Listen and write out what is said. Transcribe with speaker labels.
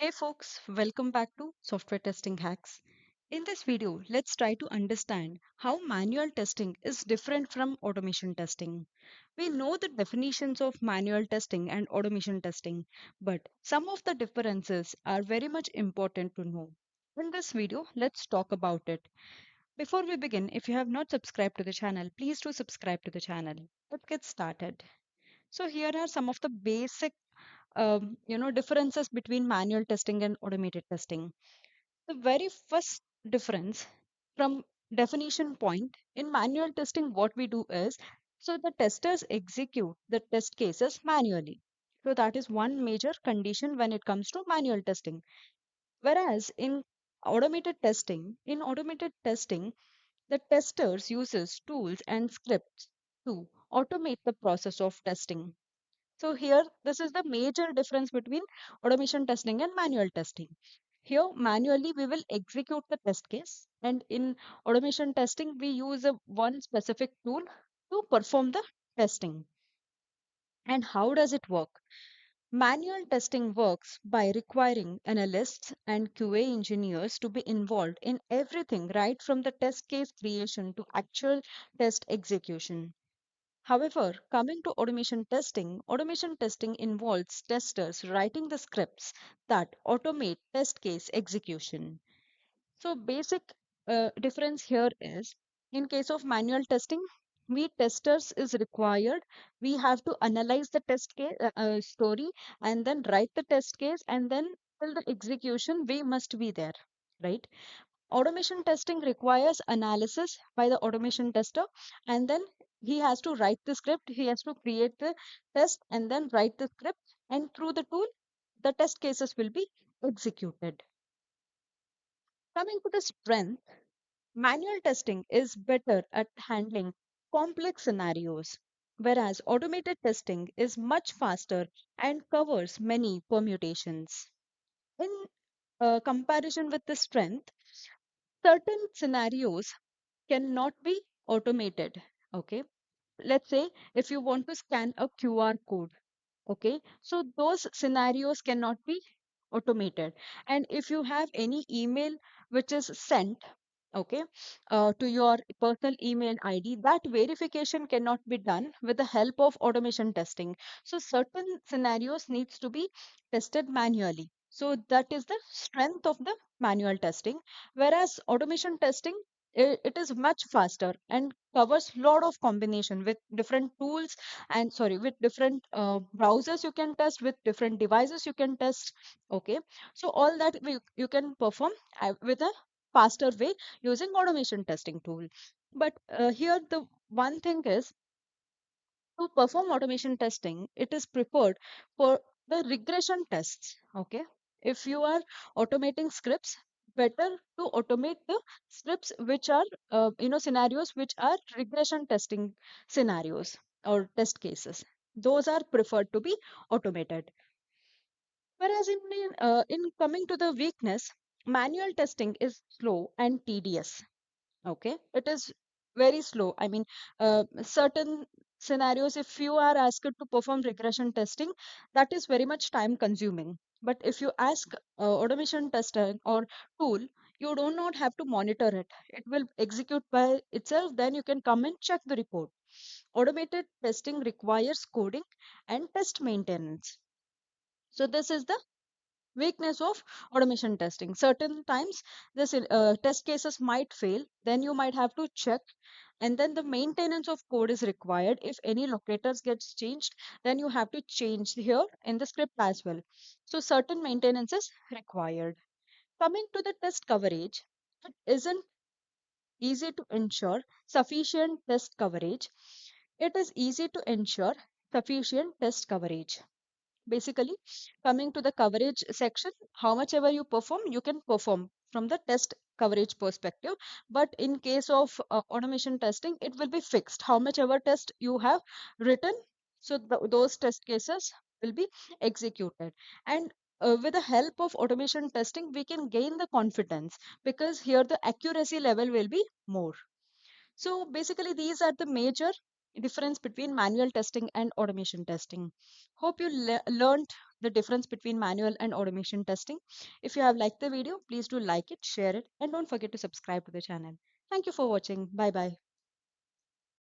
Speaker 1: Hey folks, welcome back to Software Testing Hacks. In this video, let's try to understand how manual testing is different from automation testing. We know the definitions of manual testing and automation testing, but some of the differences are very much important to know. In this video, let's talk about it. Before we begin, if you have not subscribed to the channel, please do subscribe to the channel. Let's get started. So here are some of the basic differences between manual testing and automated testing. The very first difference from definition point in manual testing, what we do is so the testers execute the test cases manually. So that is one major condition when it comes to manual testing. Whereas in automated testing, the testers uses tools and scripts to automate the process of testing. So here, this is the major difference between automation testing and manual testing. Here, manually, we will execute the test case, and in automation testing, we use a one specific tool to perform the testing. And how does it work? Manual testing works by requiring analysts and QA engineers to be involved in everything right from the test case creation to actual test execution. However, coming to automation testing involves testers writing the scripts that automate test case execution. So, basic difference here is in case of manual testing, we testers is required. We have to analyze the test case story and then write the test case and then till the execution we must be there, right? Automation testing requires analysis by the automation tester, and then he has to write the script, he has to create the test, and then write the script, and through the tool, the test cases will be executed. Coming to the strength, manual testing is better at handling complex scenarios, whereas automated testing is much faster and covers many permutations. In comparison with the strength, certain scenarios cannot be automated. Okay. Let's say if you want to scan a QR code. Okay. So those scenarios cannot be automated. And if you have any email which is sent, okay, to your personal email ID, that verification cannot be done with the help of automation testing. So certain scenarios needs to be tested manually. So that is the strength of the manual testing. Whereas automation testing, it is much faster and covers lot of combination with different tools and sorry with different browsers you can test, with different devices you can test. Okay, so all that you can perform with a faster way using automation testing tool. But here the one thing is to perform automation testing, it is preferred for the regression tests. Okay, if you are automating scripts, better to automate the scripts which are scenarios which are regression testing scenarios or test cases. Those are preferred to be automated. Whereas in coming to the weakness, manual testing is slow and tedious. Okay, it is very slow. I mean, certain scenarios, if you are asked to perform regression testing, that is very much time consuming. But if you ask automation tester or tool, you do not have to monitor it. It will execute by itself. Then you can come and check the report. Automated testing requires coding and test maintenance. So this is the weakness of automation testing. Certain times this test cases might fail, then you might have to check, and then the maintenance of code is required. If any locators gets changed, then you have to change here in the script as well. So certain maintenance is required. Coming to the test coverage, it isn't easy to ensure sufficient test coverage. It is easy to ensure sufficient test coverage. Basically, coming to the coverage section, how much ever you perform, you can perform from the test coverage perspective. But in case of automation testing, it will be fixed. How much ever test you have written, so those test cases will be executed. And with the help of automation testing, we can gain the confidence because here the accuracy level will be more. So basically, these are the major difference between manual testing and automation testing. Hope you learned the difference between manual and automation testing. If you have liked the video, please do like it, share it, and don't forget to subscribe to the channel. Thank you for watching. Bye bye.